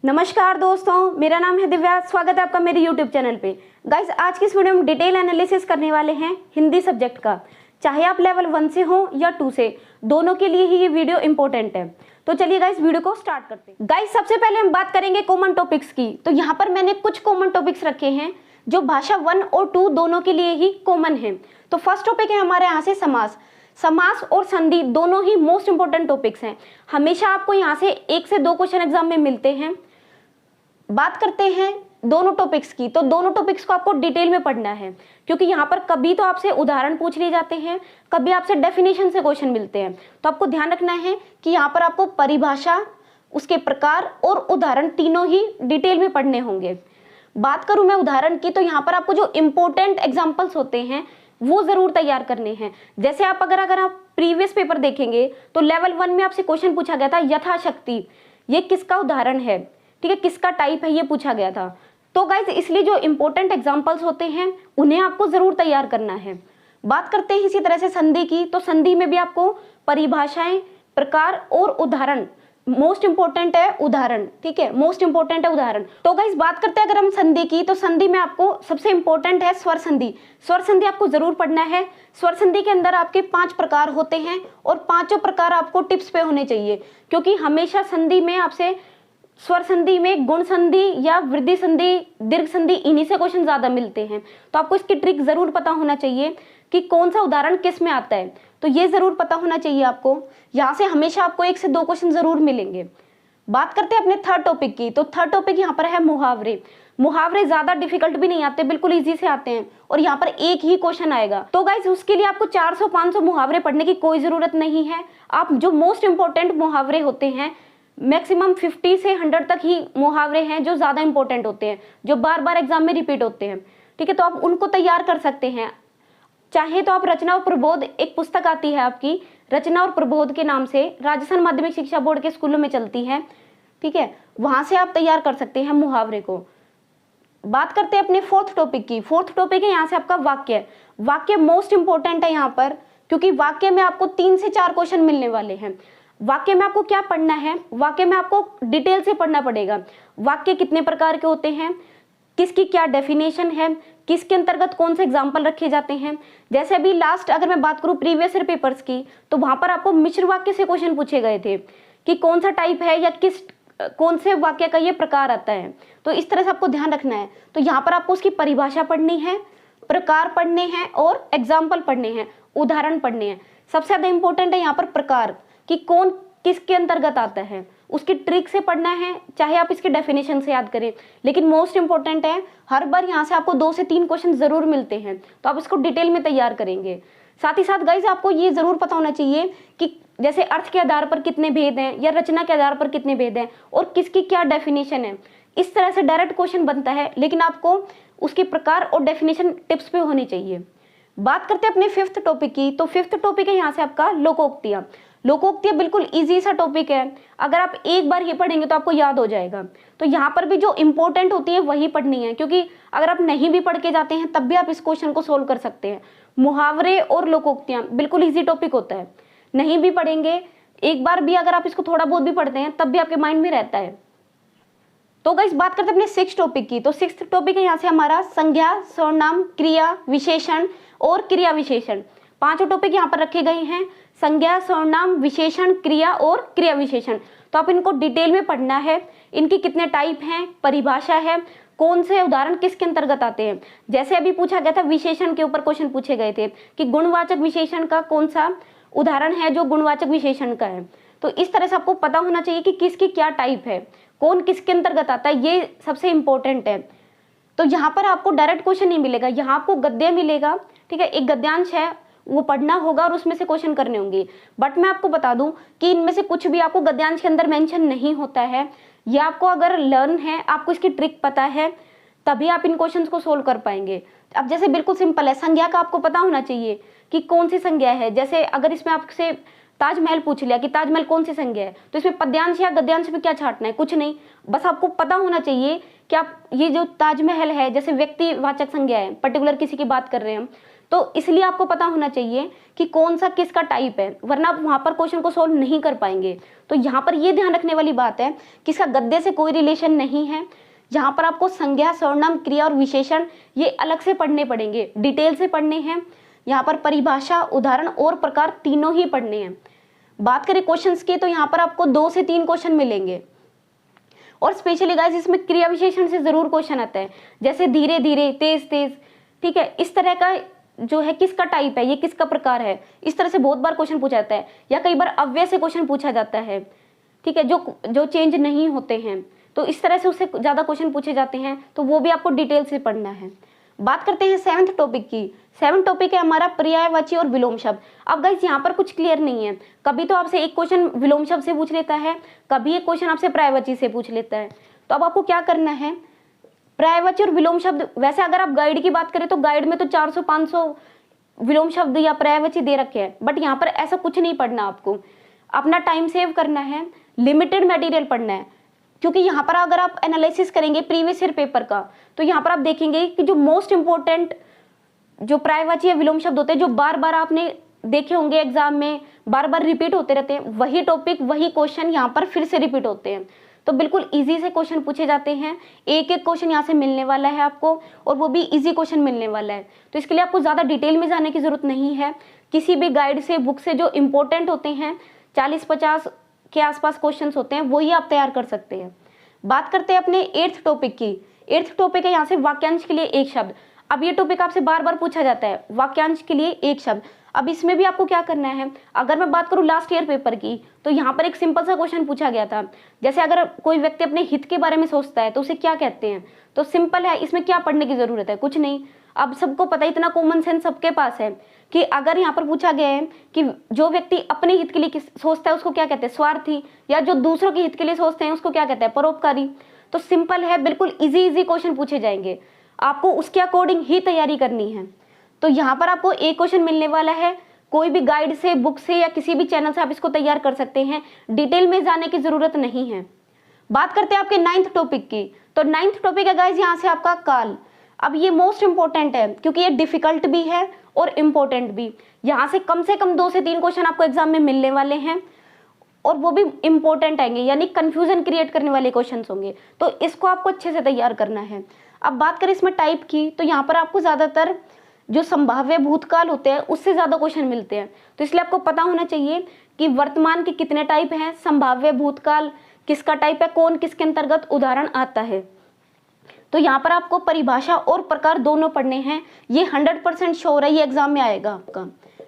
नमस्कार दोस्तों, मेरा नाम है दिव्या। स्वागत है आपका मेरे यूट्यूब चैनल पे। गाइस, आज की इस वीडियो में डिटेल एनालिसिस करने वाले हैं हिंदी सब्जेक्ट का। चाहे आप लेवल 1 से हो या 2 से, दोनों के लिए ही ये वीडियो इंपॉर्टेंट है। तो चलिए गाइस, वीडियो को स्टार्ट करते हैं। गाइस, सबसे पहले हम बात करेंगे कॉमन टॉपिक्स की। तो यहाँ पर मैंने कुछ कॉमन टॉपिक्स रखे हैं जो भाषा 1 और 2 दोनों के लिए ही कॉमन है। तो फर्स्ट टॉपिक है हमारे यहाँ से समास। समास और संधि दोनों ही मोस्ट इंपॉर्टेंट टॉपिक्स हैं। हमेशा आपको यहाँ से 1 से 2 क्वेश्चन एग्जाम में मिलते हैं। बात करते हैं दोनों टॉपिक्स की। तो दोनों टॉपिक्स को आपको डिटेल में पढ़ना है, क्योंकि यहाँ पर कभी तो आपसे उदाहरण पूछ लिए जाते हैं, कभी आपसे डेफिनेशन से क्वेश्चन मिलते हैं। तो आपको ध्यान रखना है कि यहाँ पर आपको परिभाषा, उसके प्रकार और उदाहरण तीनों ही डिटेल में पढ़ने होंगे। बात करूं मैं उदाहरण की, तो यहाँ पर आपको जो इंपॉर्टेंट एग्जाम्पल्स होते हैं वो जरूर तैयार करने हैं। जैसे आप अगर आप प्रीवियस पेपर देखेंगे तो लेवल 1 में आपसे क्वेश्चन पूछा गया था यथाशक्ति, ये किसका उदाहरण है, ठीक है, किसका टाइप है, ये पूछा गया था। तो गाइज, इसलिए जो इंपॉर्टेंट एग्जांपल्स होते हैं उन्हें आपको जरूर तैयार करना है। बात करते हैं इसी तरह से संधि की। तो संधि में भी आपको परिभाषाएं, प्रकार और उदाहरण, मोस्ट इंपॉर्टेंट है उदाहरण, ठीक है, मोस्ट इंपॉर्टेंट है उदाहरण। तो गाइज, बात करते हैं अगर हम संधि की, तो संधि में आपको सबसे इंपॉर्टेंट है स्वर संधि। स्वर संधि आपको जरूर पढ़ना है। स्वर संधि के अंदर आपके 5 प्रकार होते हैं और पांचों प्रकार आपको टिप्स पे होने चाहिए, क्योंकि हमेशा संधि में आपसे स्वर संधि में गुण संधि या वृद्धि संधि, दीर्घ संधि, इन्हीं से क्वेश्चन ज्यादा मिलते हैं। तो आपको इसकी ट्रिक जरूर पता होना चाहिए कि कौन सा उदाहरण किस में आता है, तो ये जरूर पता होना चाहिए आपको। यहाँ से हमेशा आपको 1 से 2 क्वेश्चन जरूर मिलेंगे। बात करते हैं अपने थर्ड टॉपिक की। तो थर्ड टॉपिक यहाँ पर है मुहावरे। मुहावरे ज्यादा डिफिकल्ट भी नहीं आते, बिल्कुल इजी से आते हैं और यहाँ पर एक ही क्वेश्चन आएगा। तो गाइज, उसके लिए आपको 400-500 मुहावरे पढ़ने की कोई जरूरत नहीं है। आप जो मोस्ट इंपॉर्टेंट मुहावरे होते हैं, मैक्सिमम 50 से 100 तक ही मुहावरे हैं जो ज्यादा इंपॉर्टेंट होते हैं, जो बार बार एग्जाम में रिपीट होते हैं, ठीक है। तो आप उनको तैयार कर सकते हैं। चाहे तो आप रचना और प्रबोध, एक पुस्तक आती है आपकी रचना और प्रबोध के नाम से, राजस्थान माध्यमिक शिक्षा बोर्ड के स्कूलों में चलती है, ठीक है, वहां से आप तैयार कर सकते हैं मुहावरे को। बात करते हैं अपने फोर्थ टॉपिक की। फोर्थ टॉपिक है यहाँ से आपका वाक्य। वाक्य मोस्ट इंपॉर्टेंट है यहाँ पर, क्योंकि वाक्य में आपको 3 से 4 क्वेश्चन मिलने वाले हैं। वाक्य में आपको क्या पढ़ना है, वाक्य में आपको डिटेल से पढ़ना पड़ेगा। वाक्य कितने प्रकार के होते हैं, किसकी क्या डेफिनेशन है, किसके अंतर्गत कौन से एग्जाम्पल रखे जाते हैं। जैसे अभी लास्ट अगर मैं बात करूं प्रीवियस ईयर पेपर्स की, तो वहां पर आपको मिश्र वाक्य से क्वेश्चन पूछे गए थे कि कौन सा टाइप है या कौन से वाक्य का ये प्रकार आता है। तो इस तरह से आपको ध्यान रखना है। तो यहाँ पर आपको उसकी परिभाषा पढ़नी है, प्रकार पढ़ने हैं और एग्जाम्पल पढ़ने हैं, उदाहरण पढ़ने हैं। सबसे ज्यादा इंपॉर्टेंट है यहाँ पर प्रकार, कि कौन किसके अंतर्गत आता है, उसकी ट्रिक से पढ़ना है, चाहे आप इसके डेफिनेशन से याद करें। लेकिन मोस्ट इंपॉर्टेंट है, हर बार यहाँ से आपको 2 से 3 क्वेश्चन जरूर मिलते हैं, तो आप इसको डिटेल में तैयार करेंगे। साथ ही साथ गाइज, आपको ये जरूर पता होना चाहिए कि जैसे अर्थ के आधार पर कितने भेद हैं या रचना के आधार पर कितने भेद हैं और किसकी क्या डेफिनेशन है। इस तरह से डायरेक्ट क्वेश्चन बनता है, लेकिन आपको उसके प्रकार और डेफिनेशन टिप्स पे होनी चाहिए। बात करते हैं अपने 5th टॉपिक की। तो 5th टॉपिक है यहाँ से आपका लोकोक्तियां। लोकोक्तियां बिल्कुल इजी सा टॉपिक है, अगर आप एक बार ये पढ़ेंगे तो आपको याद हो जाएगा। तो यहाँ पर भी जो इंपॉर्टेंट होती है वही पढ़नी है, क्योंकि अगर आप नहीं भी पढ़ के जाते हैं तब भी आप इस क्वेश्चन को सोल्व कर सकते हैं। मुहावरे और लोकोक्तियां बिल्कुल इजी टॉपिक होता है, नहीं भी पढ़ेंगे, एक बार भी अगर आप इसको थोड़ा बहुत भी पढ़ते हैं तब भी आपके माइंड में रहता है। तो गाइस, बात करते हैं अपने 6th टॉपिक की। तो 6th टॉपिक है यहाँ से हमारा संज्ञा, सर्वनाम, क्रिया विशेषण और क्रिया विशेषण। 5 टॉपिक यहाँ पर रखे गए हैं, संज्ञा, सर्वनाम, विशेषण, क्रिया और क्रिया विशेषण। तो आप इनको डिटेल में पढ़ना है, इनकी कितने टाइप हैं, परिभाषा है, कौन से उदाहरण किसके अंतर्गत आते हैं। जैसे अभी पूछा गया था, विशेषण के ऊपर क्वेश्चन पूछे गए थे कि गुणवाचक विशेषण का कौन सा उदाहरण है जो गुणवाचक विशेषण का है। तो इस तरह से आपको पता होना चाहिए कि किसकी क्या टाइप है, कौन किसके अंतर्गत आता है, ये सबसे इंपॉर्टेंट है। तो यहाँ पर आपको डायरेक्ट क्वेश्चन नहीं मिलेगा, यहाँ आपको गद्य मिलेगा, ठीक है, एक गद्यांश है, वो पढ़ना होगा और उसमें से क्वेश्चन करने होंगे। बट मैं आपको बता दूं कि इनमें से कुछ भी आपको गद्यांश के अंदर मेंशन नहीं होता है। ये आपको अगर लर्न है, आपको इसकी ट्रिक पता है, तभी आप इन क्वेश्चंस को सोल्व कर पाएंगे। अब जैसे बिल्कुल सिंपल है, संज्ञा का आपको पता होना चाहिए कि कौन सी संज्ञा है। जैसे अगर इसमें आपसे ताजमहल पूछ लिया कि ताजमहल कौन सी संज्ञा है, तो इसमें पद्यांश या गद्यांश में क्या छांटना है, कुछ नहीं, बस आपको पता होना चाहिए कि आप ये जो ताजमहल है, जैसे व्यक्तिवाचक संज्ञा है, पर्टिकुलर किसी की बात कर रहे हैं हम, तो इसलिए आपको पता होना चाहिए कि कौन सा किसका टाइप है, वरना आप वहां पर क्वेश्चन को सोल्व नहीं कर पाएंगे। तो यहाँ पर ये ध्यान रखने वाली बात है कि इसका गद्य से कोई रिलेशन नहीं है। यहाँ पर आपको संज्ञा, सर्वनाम, क्रिया और विशेषण ये अलग से पढ़ने पड़ेंगे, डिटेल से पढ़ने हैं। यहाँ पर परिभाषा, उदाहरण और प्रकार तीनों ही पढ़ने हैं। बात करें क्वेश्चंस की तो यहाँ पर आपको 2 से 3 क्वेश्चन मिलेंगे, और स्पेशली गाइस इसमें क्रिया विशेषण से जरूर क्वेश्चन आता है, जैसे धीरे धीरे, तेज तेज, ठीक है। इस तरह का जो है किसका टाइप है, ये किसका प्रकार है, इस तरह से बहुत बार क्वेश्चन पूछा जाता है। या कई बार अव्यय से क्वेश्चन पूछा जाता है, ठीक है, जो चेंज नहीं होते हैं, तो इस तरह से उससे ज्यादा क्वेश्चन पूछे जाते हैं, तो वो भी आपको डिटेल से पढ़ना है। बात करते हैं 7th टॉपिक की। 7th टॉपिक है हमारा पर्यायवाची और विलोम शब्द। अब गाइस यहाँ पर कुछ क्लियर नहीं है, कभी तो आपसे एक क्वेश्चन विलोम शब्द से पूछ लेता है, कभी एक क्वेश्चन आपसे पर्यायवाची से पूछ लेता है। तो अब आपको क्या करना है, पर्यायवाची और विलोम शब्द, वैसे अगर आप गाइड की बात करें तो गाइड में तो 400-500 विलोम शब्द या पर्यायवाची दे रखे हैं, बट यहाँ पर ऐसा कुछ नहीं पढ़ना। आपको अपना टाइम सेव करना है, लिमिटेड मटेरियल पढ़ना है, क्योंकि यहाँ पर अगर आप एनालिसिस करेंगे प्रीवियस ईयर पेपर का, तो यहाँ पर आप देखेंगे कि जो मोस्ट इंपॉर्टेंट जो पर्यायवाची या विलोम शब्द होते हैं, जो बार बार आपने देखे होंगे एग्जाम में, बार बार रिपीट होते रहते हैं, वही टॉपिक, वही क्वेश्चन यहाँ पर फिर से रिपीट होते हैं। तो बिल्कुल इजी से क्वेश्चन पूछे जाते हैं, एक एक क्वेश्चन यहाँ से मिलने वाला है आपको, और वो भी इजी क्वेश्चन मिलने वाला है। तो इसके लिए आपको ज़्यादा डिटेल में जाने की जरूरत नहीं है, किसी भी गाइड से, बुक से जो इंपॉर्टेंट होते हैं, 40-50 के आसपास क्वेश्चन होते हैं, वही आप तैयार कर सकते हैं। बात करते हैं अपने 8th टॉपिक की। 8th टॉपिक है यहाँ से वाक्यांश के लिए एक शब्द। अब ये टॉपिक आपसे बार बार पूछा जाता है, वाक्यांश के लिए एक शब्द। अब इसमें भी आपको क्या करना है, अगर मैं बात करूं लास्ट ईयर पेपर की, तो यहाँ पर एक सिंपल सा क्वेश्चन पूछा गया था, जैसे अगर कोई व्यक्ति अपने हित के बारे में सोचता है तो उसे क्या कहते हैं। तो सिंपल है, इसमें क्या पढ़ने की जरूरत है, कुछ नहीं। अब सबको पता है, इतना कॉमन सेंस सबके पास है कि अगर यहाँ पर पूछा गया है कि जो व्यक्ति अपने हित के लिए सोचता है उसको क्या कहते हैं, स्वार्थी, या जो दूसरों के हित के लिए सोचते हैं उसको क्या कहते हैं, परोपकारी। तो सिंपल है, बिल्कुल इजी क्वेश्चन पूछे जाएंगे, आपको उसके अकॉर्डिंग ही तैयारी करनी है। तो यहाँ पर आपको एक क्वेश्चन मिलने वाला है, कोई भी गाइड से, बुक से या किसी भी चैनल से आप इसको तैयार कर सकते हैं, डिटेल में जाने की जरूरत नहीं है। बात करते हैं आपके 9th टॉपिक की। तो 9th टॉपिक है गाइस यहाँ से आपका काल। अब ये मोस्ट इंपॉर्टेंट है, क्योंकि ये डिफिकल्ट भी है और इम्पोर्टेंट भी। यहाँ से कम 2 से 3 क्वेश्चन आपको एग्जाम में मिलने वाले हैं, और वो भी इंपॉर्टेंट आएंगे, यानी कंफ्यूजन क्रिएट करने वाले क्वेश्चंस होंगे। तो इसको आपको अच्छे से तैयार करना है। अब बात करें इसमें टाइप की, तो यहाँ पर आपको ज्यादातर जो संभाव्य भूतकाल होते हैं उससे ज्यादा क्वेश्चन मिलते हैं। तो इसलिए आपको पता होना चाहिए कि वर्तमान के कितने टाइप हैं, संभाव्य भूतकाल किसका टाइप है, कौन किसके अंतर्गत उदाहरण आता है। तो यहाँ पर आपको परिभाषा और प्रकार दोनों पढ़ने हैं। ये 100% श्योर है, ये एग्जाम में आएगा आपका,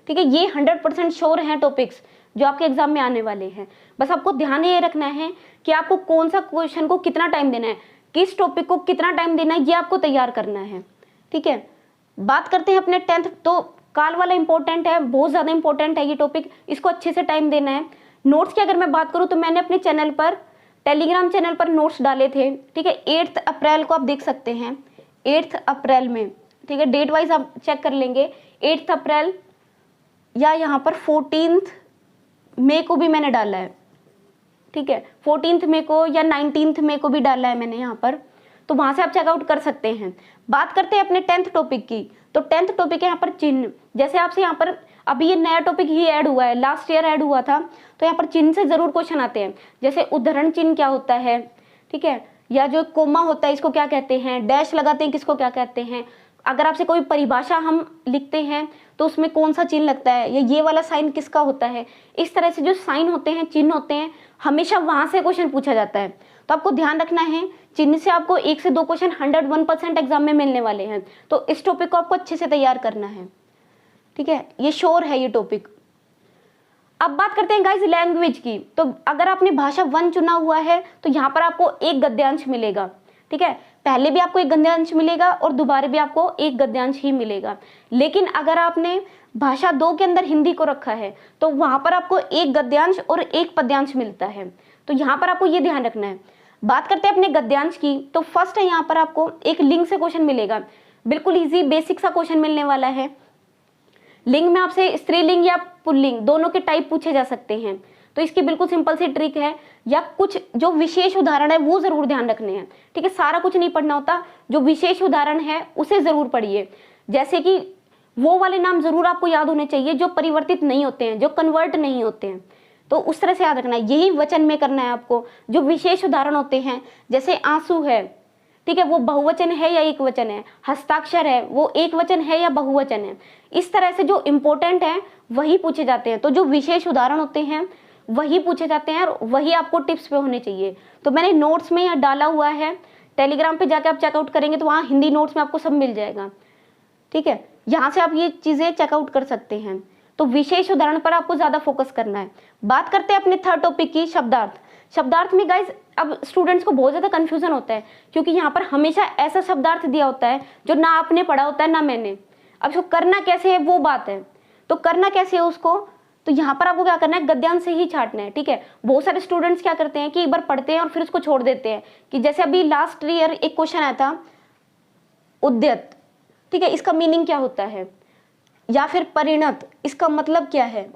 ठीक है। ये 100% श्योर है टॉपिक्स जो आपके एग्जाम में आने वाले हैं। बस आपको ध्यान ये रखना है कि आपको कौन सा क्वेश्चन को कितना टाइम देना है, किस टॉपिक को कितना टाइम देना है, ये आपको तैयार करना है, ठीक है। बात करते हैं अपने 10th। तो काल वाला इंपॉर्टेंट है, बहुत ज्यादा इंपॉर्टेंट है ये टॉपिक, इसको अच्छे से टाइम देना है। नोट्स की अगर मैं बात करूं तो मैंने अपने चैनल पर, टेलीग्राम चैनल पर नोट्स डाले थे, ठीक है। 8 अप्रैल को आप देख सकते हैं, 8 अप्रैल में, ठीक है, डेट वाइज आप चेक कर लेंगे। 8 अप्रैल या यहाँ पर 14 मई को भी मैंने डाला है, ठीक है, 14 मई को या 19 मई को भी डाला है मैंने यहाँ पर, तो वहां से आप चेकआउट कर सकते हैं। बात करते हैं अपने 10th टॉपिक की। तो 10th टॉपिक है यहाँ पर चिन्ह। जैसे आपसे यहाँ पर अभी ये नया टॉपिक ही ऐड हुआ है, लास्ट ईयर ऐड हुआ था, तो यहाँ पर चिन्ह से जरूर क्वेश्चन आते हैं। जैसे उद्धरण चिन्ह क्या होता है, ठीक है, या जो कोमा होता है इसको क्या कहते हैं, डैश लगाते हैं किसको क्या कहते हैं। अगर आपसे कोई परिभाषा हम लिखते हैं तो उसमें कौन सा चिन्ह लगता है, या ये वाला साइन किसका होता है। इस तरह से जो साइन होते हैं, चिन्ह होते हैं, हमेशा वहां से क्वेश्चन पूछा जाता है। तो आपको ध्यान रखना है, चिन्ह से आपको 1 से 2 क्वेश्चन 101% एग्जाम में मिलने वाले हैं। तो इस टॉपिक को आपको अच्छे से तैयार करना है, ठीक है, ये श्योर है ये टॉपिक। अब बात करते हैं गाइस लैंग्वेज की। तो अगर आपने भाषा 1 चुना हुआ है तो यहाँ पर आपको एक गद्यांश मिलेगा, ठीक है, पहले भी आपको एक गद्यांश मिलेगा और दोबारा भी आपको एक गद्यांश ही मिलेगा। लेकिन अगर आपने भाषा 2 के अंदर हिंदी को रखा है तो वहां पर आपको एक गद्यांश और एक पद्यांश मिलता है। तो यहाँ पर आपको ये ध्यान रखना है। बात करते हैं अपने गद्यांश की। तो फर्स्ट है यहाँ पर आपको एक लिंग से क्वेश्चन मिलेगा, बिल्कुल इजी बेसिक सा क्वेश्चन मिलने वाला है। लिंग में आपसे स्त्रीलिंग या पुल्लिंग दोनों के टाइप पूछे जा सकते हैं। तो इसकी बिल्कुल सिंपल सी ट्रिक है, या कुछ जो विशेष उदाहरण है वो जरूर ध्यान रखने हैं, ठीक है, सारा कुछ नहीं पढ़ना होता, जो विशेष उदाहरण है उसे जरूर पढ़िए। जैसे कि वो वाले नाम जरूर आपको याद होने चाहिए जो परिवर्तित नहीं होते हैं, जो कन्वर्ट नहीं होते हैं। तो उस तरह से याद रखना है, यही वचन में करना है आपको। जो विशेष उदाहरण होते हैं जैसे आंसू है, ठीक है, वो बहुवचन है या एक वचन है। हस्ताक्षर है, वो एक वचन है या बहुवचन है। इस तरह से जो इंपॉर्टेंट है वही पूछे जाते हैं। तो जो विशेष उदाहरण होते हैं वही पूछे जाते हैं और वही आपको टिप्स पे होने चाहिए। तो मैंने नोट्स में यहाँ डाला हुआ है, टेलीग्राम पे जाके आप चेकआउट करेंगे तो वहाँ हिंदी नोट्स में आपको सब मिल जाएगा, ठीक है। यहाँ से आप ये चीजें चेकआउट कर सकते हैं। तो विशेष उदाहरण पर आपको ज्यादा फोकस करना है। बात करते हैं अपने थर्ड टॉपिक की, शब्दार्थ। शब्दार्थ में गाइज अब स्टूडेंट्स को बहुत ज्यादा कंफ्यूजन होता है, क्योंकि यहाँ पर हमेशा ऐसा शब्दार्थ दिया होता है जो ना आपने पढ़ा होता है ना मैंने। अब इसको करना कैसे है वो बात है। तो करना कैसे है उसको, तो यहाँ पर आपको क्या करना है, गद्यांश से ही छांटना है, ठीक है। बहुत सारे स्टूडेंट्स क्या करते हैं कि एक बार पढ़ते हैं और फिर उसको छोड़ देते हैं। कि जैसे अभी लास्ट ईयर एक क्वेश्चन आया था, उद्यत, ठीक है, इसका मीनिंग क्या होता है, या फिर परिणत, इसका मतलब क्या है।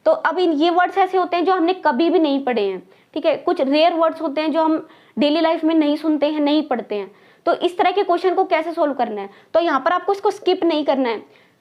तो अब ये वर्ड्स ऐसे होते हैं जो हमने कभी भी नहीं पढ़े हैं, ठीक है। कुछ रेयर वर्ड्स होते हैं जो हम डेली लाइफ में नहीं सुनते हैं, नहीं पढ़ते हैं। तो इस तरह के क्वेश्चन को कैसे सोल्व करना है, तो यहाँ पर आपको इसको स्किप नहीं करना है।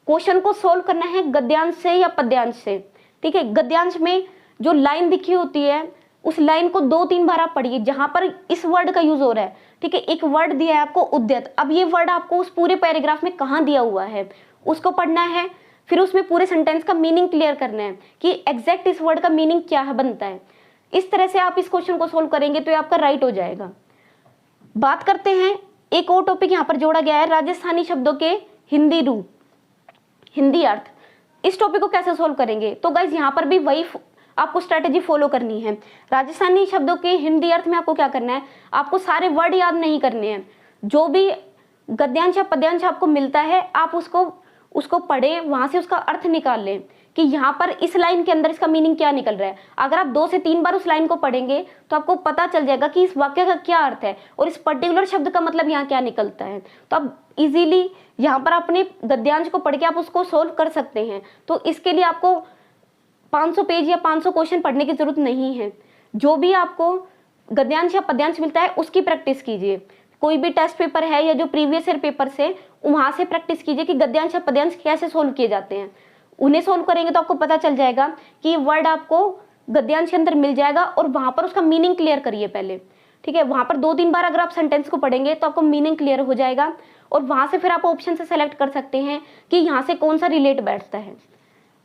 क्वेश्चन को सोल्व करना है गद्यांश से या पद्यांश से, ठीक है। गद्यांश में जो लाइन दिखी होती है उस लाइन को 2-3 बार आप पढ़िए जहां पर इस वर्ड का यूज हो रहा है, ठीक है। एक वर्ड दिया है आपको उद्यत, अब ये वर्ड आपको उस पूरे पैराग्राफ में कहाँ दिया हुआ है उसको पढ़ना है। फिर उसमें पूरे सेंटेंस का मीनिंग क्लियर करना है कि एग्जैक्ट इस वर्ड का मीनिंग क्या है बनता है। इस तरह से आप इस क्वेश्चन को सोल्व करेंगे तो ये आपका राइट हो जाएगा। बात करते हैं, एक और टॉपिक यहाँ पर जोड़ा गया है, राजस्थानी शब्दों के हिंदी रूप, हिंदी अर्थ। इस टॉपिक को कैसे सोल्व करेंगे, तो गाइज यहाँ पर भी वही आपको स्ट्रेटेजी फॉलो करनी है। राजस्थानी शब्दों के हिंदी अर्थ में आपको क्या करना है, आपको सारे वर्ड याद नहीं करने हैं। जो भी गद्यांश या पद्यांश आपको मिलता है आप उसको पढ़ें, वहां से उसका अर्थ निकाल लें कि यहाँ पर इस लाइन के अंदर इसका मीनिंग क्या निकल रहा है। अगर आप 2 से 3 बार उस लाइन को पढ़ेंगे तो आपको पता चल जाएगा कि इस वाक्य का क्या अर्थ है और इस पर्टिकुलर शब्द का मतलब यहाँ क्या निकलता है। तो आप इजीली यहाँ पर अपने गद्यांश को पढ़ के आप उसको सोल्व कर सकते हैं। तो इसके लिए आपको 500 पेज या 500 क्वेश्चन पढ़ने की जरूरत नहीं है। जो भी आपको गद्यांश या पद्यांश मिलता है उसकी प्रैक्टिस कीजिए। कोई भी टेस्ट पेपर है या जो प्रीवियस ईयर पेपर से, वहां से प्रैक्टिस कीजिए कि गद्यांश या पद्यांश कैसे सोल्व किए जाते हैं। उन्हें सोल्व करेंगे तो आपको पता चल जाएगा कि वर्ड आपको गद्यांश के अंदर मिल जाएगा और वहां पर उसका मीनिंग क्लियर करिए पहले, ठीक है। वहां पर 2-3 बार अगर आप सेंटेंस को पढ़ेंगे तो आपको मीनिंग क्लियर हो जाएगा और वहां से फिर आप ऑप्शन से सेलेक्ट कर सकते हैं कि यहाँ से कौन सा रिलेट बैठता है।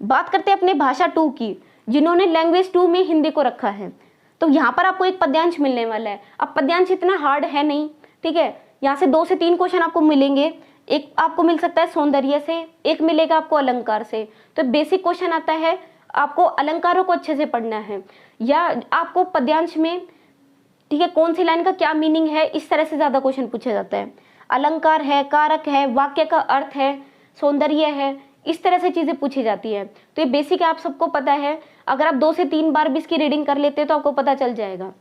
बात करते हैं अपने भाषा 2 की, जिन्होंने लैंग्वेज 2 में हिंदी को रखा है। तो यहाँ पर आपको एक पद्यांश मिलने वाला है। अब पद्यांश इतना हार्ड है नहीं, ठीक है। यहाँ से 2 से 3 क्वेश्चन आपको मिलेंगे। एक आपको मिल सकता है सौंदर्य से, एक मिलेगा आपको अलंकार से। तो बेसिक क्वेश्चन आता है, आपको अलंकारों को अच्छे से पढ़ना है या आपको पद्यांश में, ठीक है, कौन सी लाइन का क्या मीनिंग है, इस तरह से ज्यादा क्वेश्चन पूछा जाता है। अलंकार है, कारक है, वाक्य का अर्थ है, सौंदर्य है, इस तरह से चीजें पूछी जाती है। तो ये बेसिक आप सबको पता है। अगर आप 2 से 3 बार भी इसकी रीडिंग कर लेते हैं तो आपको पता चल जाएगा।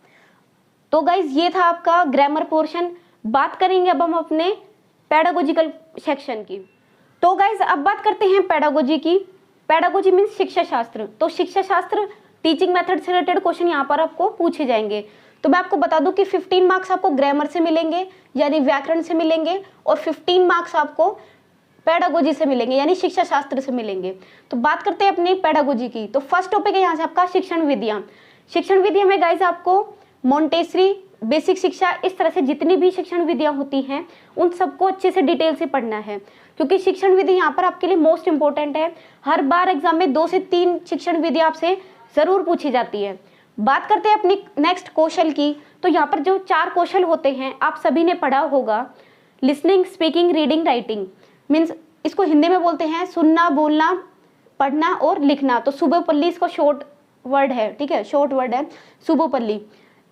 तो गाइज ये था आपका ग्रामर पोर्शन। बात करेंगे अब हम अपने पेडागोजिकल सेक्शन की। तो गाइज अब बात करते हैं पेडागोजी की। पेडागोजी मीन्स शिक्षा शास्त्र। तो शिक्षा शास्त्र, टीचिंग मेथड से रिलेटेड क्वेश्चन यहाँ पर आपको पूछे जाएंगे। तो मैं आपको बता दूं कि 15 मार्क्स आपको ग्रामर से मिलेंगे यानी व्याकरण से मिलेंगे और 15 मार्क्स आपको पेडागोजी से मिलेंगे यानी शिक्षा शास्त्र से मिलेंगे। तो बात करते हैं अपनी पेडागोजी की। तो फर्स्ट टॉपिक है यहाँ से आपका शिक्षण विधियां। शिक्षण विधियां में गाइज आपको मोंटेसरी, बेसिक शिक्षा, इस तरह से जितनी भी शिक्षण विधियां होती हैं उन सबको अच्छे से डिटेल से पढ़ना है, क्योंकि शिक्षण विधि यहाँ पर आपके लिए मोस्ट इंपॉर्टेंट है। हर बार एग्जाम में 2 से 3 शिक्षण विधि आपसे जरूर पूछी जाती है। बात करते हैं अपनी नेक्स्ट कौशल की। तो यहाँ पर जो 4 कौशल होते हैं आप सभी ने पढ़ा होगा, listening, speaking, reading, writing. Means इसको हिंदी में बोलते हैं सुनना, बोलना, पढ़ना और लिखना। तो सुबोपल्ली इसको शॉर्ट वर्ड है, ठीक है, शॉर्ट वर्ड है सुबोपल्ली।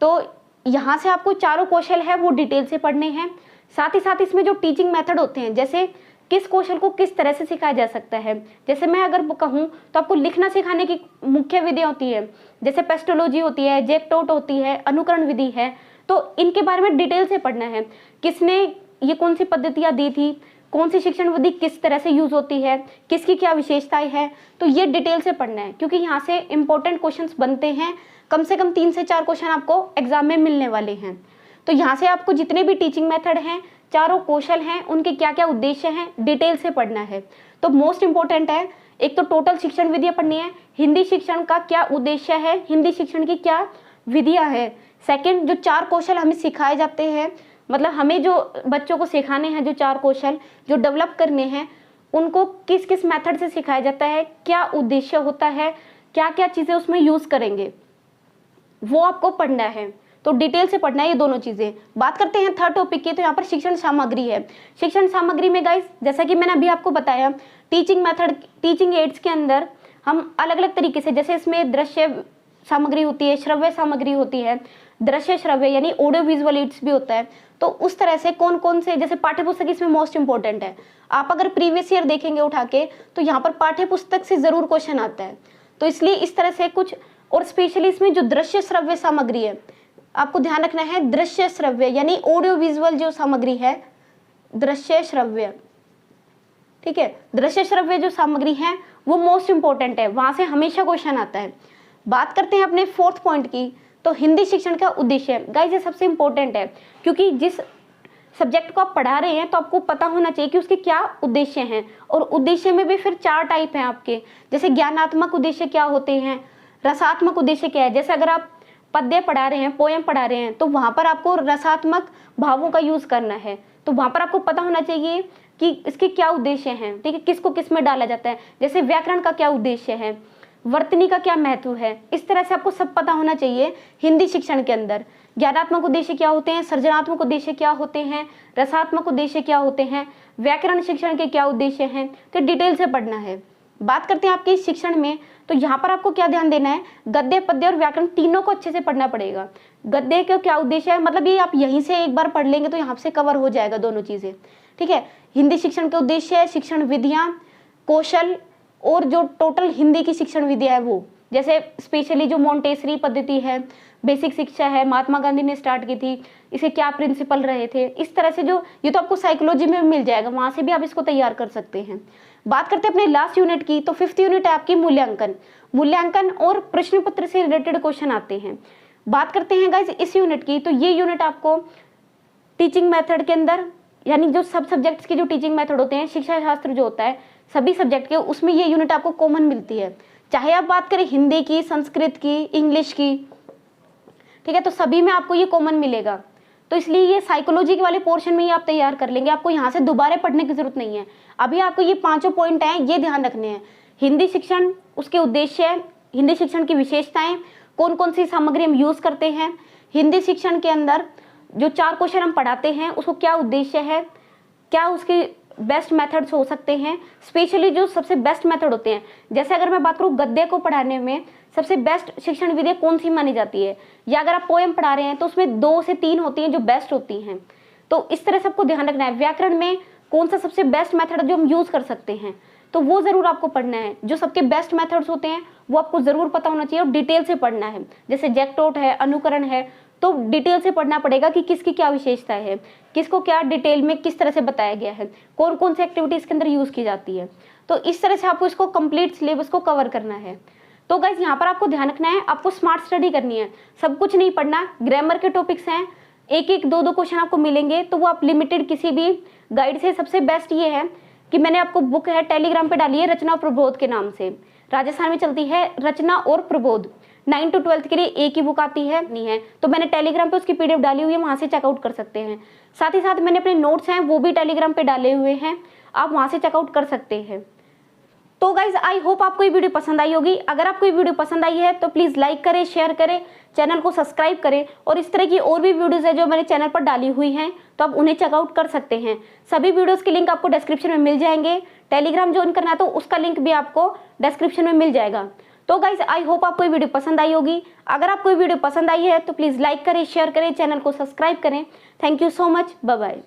तो यहाँ से आपको 4 कौशल है वो डिटेल से पढ़ने हैं। साथ ही साथ इसमें जो टीचिंग मेथड होते हैं, जैसे किस कौशल को किस तरह से सिखाया जा सकता है। जैसे मैं अगर कहूँ तो आपको लिखना सिखाने की मुख्य विधियाँ होती है, जैसे पेस्टोलॉजी होती है, जैकटोट होती है, अनुकरण विधि है। तो इनके बारे में डिटेल से पढ़ना है, किसने ये कौन सी पद्धतियाँ दी थी, कौन सी शिक्षण विधि किस तरह से यूज होती है, किसकी क्या विशेषताएं है। तो ये डिटेल से पढ़ना है, क्योंकि यहाँ से इंपॉर्टेंट क्वेश्चंस बनते हैं। कम से कम 3 से 4 क्वेश्चन आपको एग्जाम में मिलने वाले हैं। तो यहाँ से आपको जितने भी टीचिंग मेथड हैं, चारों कौशल हैं उनके क्या क्या उद्देश्य हैं डिटेल से पढ़ना है। तो मोस्ट इंपॉर्टेंट है, एक तो टोटल शिक्षण विधियां पढ़नी है, हिंदी शिक्षण का क्या उद्देश्य है, हिंदी शिक्षण की क्या विधियां है। सेकंड, जो 4 कौशल हमें सिखाए जाते हैं, मतलब हमें जो बच्चों को सिखाने हैं, जो 4 कौशल जो डेवलप करने हैं, उनको किस किस मेथड से सिखाया जाता है, क्या उद्देश्य होता है, क्या क्या चीज़ें उसमें यूज़ करेंगे, वो आपको पढ़ना है। तो डिटेल से पढ़ना है ये दोनों चीज़ें। बात करते हैं थर्ड टॉपिक की, तो यहाँ पर शिक्षण सामग्री है। शिक्षण सामग्री में गाइस, जैसा कि मैंने अभी आपको बताया, टीचिंग मेथड, टीचिंग एड्स के अंदर हम अलग अलग तरीके से, जैसे इसमें दृश्य सामग्री होती है, श्रव्य सामग्री होती है, दृश्य श्रव्य यानी ऑडियो विजुअल एड्स भी होता है। तो उस तरह से कौन कौन से, जैसे पाठ्यपुस्तक इसमें मोस्ट इंपॉर्टेंट है। आप अगर प्रीवियस ईयर देखेंगे उठा के, तो यहाँ पर पाठ्यपुस्तक से जरूर क्वेश्चन आता है। तो इसलिए इस तरह से कुछ, और स्पेशली इसमें जो दृश्य श्रव्य सामग्री है, आपको ध्यान रखना है, दृश्य श्रव्य यानी ऑडियो विजुअल जो सामग्री है, दृश्य श्रव्य, ठीक है, दृश्य श्रव्य जो सामग्री है वो मोस्ट इंपॉर्टेंट है, वहां से हमेशा क्वेश्चन आता है। बात करते हैं अपने फोर्थ पॉइंट की, तो हिंदी शिक्षण का उद्देश्य। गाइस ये सबसे इंपॉर्टेंट है, क्योंकि जिस सब्जेक्ट को आप पढ़ा रहे हैं तो आपको पता होना चाहिए कि उसके क्या उद्देश्य हैं। और उद्देश्य में भी फिर 4 टाइप हैं आपके, जैसे ज्ञानात्मक उद्देश्य क्या होते हैं, रसात्मक उद्देश्य क्या है। जैसे अगर आप पद्य पढ़ा रहे हैं, पोएम पढ़ा रहे हैं, तो वहां पर आपको रसात्मक भावों का यूज करना है। तो वहां पर आपको पता होना चाहिए कि इसके क्या उद्देश्य हैं, ठीक है, किसको किस में डाला जाता है। जैसे व्याकरण का क्या उद्देश्य है, वर्तनी का क्या महत्व है, इस तरह से आपको सब पता होना चाहिए हिंदी शिक्षण के अंदर। ज्ञानात्मक उद्देश्य क्या होते हैं, सृजनात्मक उद्देश्य क्या होते हैं, रसात्मक उद्देश्य क्या होते हैं, व्याकरण शिक्षण के क्या उद्देश्य हैं, तो डिटेल से पढ़ना है। बात करते हैं आपके शिक्षण में, तो यहाँ पर आपको क्या ध्यान देना है, गद्य पद्य और व्याकरण तीनों को अच्छे से पढ़ना पड़ेगा। गद्य का क्या उद्देश्य है, मतलब ये आप यहीं से एक बार पढ़ लेंगे तो यहाँ से कवर हो जाएगा दोनों चीजें, ठीक है। हिंदी शिक्षण के उद्देश्य है, शिक्षण विधियां, कौशल, और जो टोटल हिंदी की शिक्षण विधियां है वो, जैसे स्पेशली जो मोंटेसरी पद्धति है, बेसिक शिक्षा है, महात्मा गांधी ने स्टार्ट की थी, इसे क्या प्रिंसिपल रहे थे, इस तरह से जो, ये तो आपको साइकोलॉजी में मिल जाएगा, वहां से भी आप इसको तैयार कर सकते हैं। बात करते हैं अपने लास्ट यूनिट की, तो 5th यूनिट है आपकी मूल्यांकन। मूल्यांकन और प्रश्न पत्र से रिलेटेड क्वेश्चन आते हैं। बात करते हैं गाइस इस यूनिट की, तो ये यूनिट आपको टीचिंग मेथड के अंदर, यानी जो सब सब्जेक्ट्स के जो टीचिंग मेथड होते हैं, शिक्षा शास्त्र जो होता है सभी सब्जेक्ट के, उसमें ये यूनिट आपको कॉमन मिलती है। चाहे आप बात करें हिंदी की, संस्कृत की, इंग्लिश की, ठीक है, तो सभी में आपको ये कॉमन मिलेगा। तो इसलिए ये साइकोलॉजी के वाले पोर्शन में ही आप तैयार कर लेंगे, आपको यहाँ से दोबारा पढ़ने की जरूरत नहीं है। अभी आपको ये 5 पॉइंट हैं, ये ध्यान रखने हैं। हिंदी शिक्षण, उसके उद्देश्य, हिंदी शिक्षण की विशेषताएं, कौन कौन सी सामग्री हम यूज करते हैं, हिंदी शिक्षण के अंदर जो 4 क्वेश्चन हम पढ़ाते हैं उसको क्या उद्देश्य है, क्या उसके बेस्ट मेथड्स हो सकते हैं, स्पेशली जो सबसे बेस्ट मेथड होते हैं। जैसे अगर मैं बात करूँ गद्य को पढ़ाने में सबसे बेस्ट शिक्षण विधि कौन सी मानी जाती है, या अगर आप पोएम पढ़ा रहे हैं तो उसमें 2 से 3 होती हैं जो बेस्ट होती हैं। तो इस तरह सबको ध्यान रखना है। व्याकरण में कौन सा सबसे बेस्ट मेथड जो हम यूज कर सकते हैं, तो वो जरूर आपको पढ़ना है। जो सबके बेस्ट मेथड्स होते हैं वो आपको जरूर पता होना चाहिए और डिटेल से पढ़ना है। जैसे जैक्टोट है, अनुकरण है, तो डिटेल से पढ़ना पड़ेगा कि किसकी क्या विशेषता है, किसको क्या डिटेल में किस तरह से बताया गया है, कौन कौन सी एक्टिविटी इसके अंदर यूज की जाती है। तो इस तरह से आपको इसको कंप्लीट सिलेबस को कवर करना है। तो गाइस यहाँ पर आपको ध्यान रखना है, आपको स्मार्ट स्टडी करनी है, सब कुछ नहीं पढ़ना। ग्रामर के टॉपिक्स हैं, 1-1, 2-2 क्वेश्चन आपको मिलेंगे, तो वो आप लिमिटेड किसी भी गाइड से। सबसे बेस्ट ये है कि मैंने आपको बुक है टेलीग्राम पे डाली है, रचना और प्रबोध के नाम से, राजस्थान में चलती है रचना और प्रबोध। 9 to 12 के लिए एक ही बुक आती है, नहीं है तो मैंने टेलीग्राम पे उसकी PDF डाली हुई है, वहां से चेकआउट कर सकते हैं। साथ ही साथ मैंने अपने नोट्स हैं वो भी टेलीग्राम पे डाले हुए हैं, आप वहां से चेकआउट कर सकते हैं। तो गाइज आई होप आपको ये वीडियो पसंद आई होगी। अगर आपको ये वीडियो पसंद आई है तो प्लीज लाइक करें, शेयर करें, चैनल को सब्सक्राइब करें, और इस तरह की और भी वीडियोस है जो मैंने चैनल पर डाली हुई हैं तो आप उन्हें चेकआउट कर सकते हैं। सभी वीडियोस के लिंक आपको डिस्क्रिप्शन में मिल जाएंगे। टेलीग्राम ज्वाइन करना है तो उसका लिंक भी आपको डिस्क्रिप्शन में मिल जाएगा। तो गाइज आई होप आपको ये वीडियो पसंद आई होगी। अगर आपको ये वीडियो पसंद आई है तो प्लीज लाइक करें, शेयर करें, चैनल को सब्सक्राइब करें। Thank you so much, bye bye.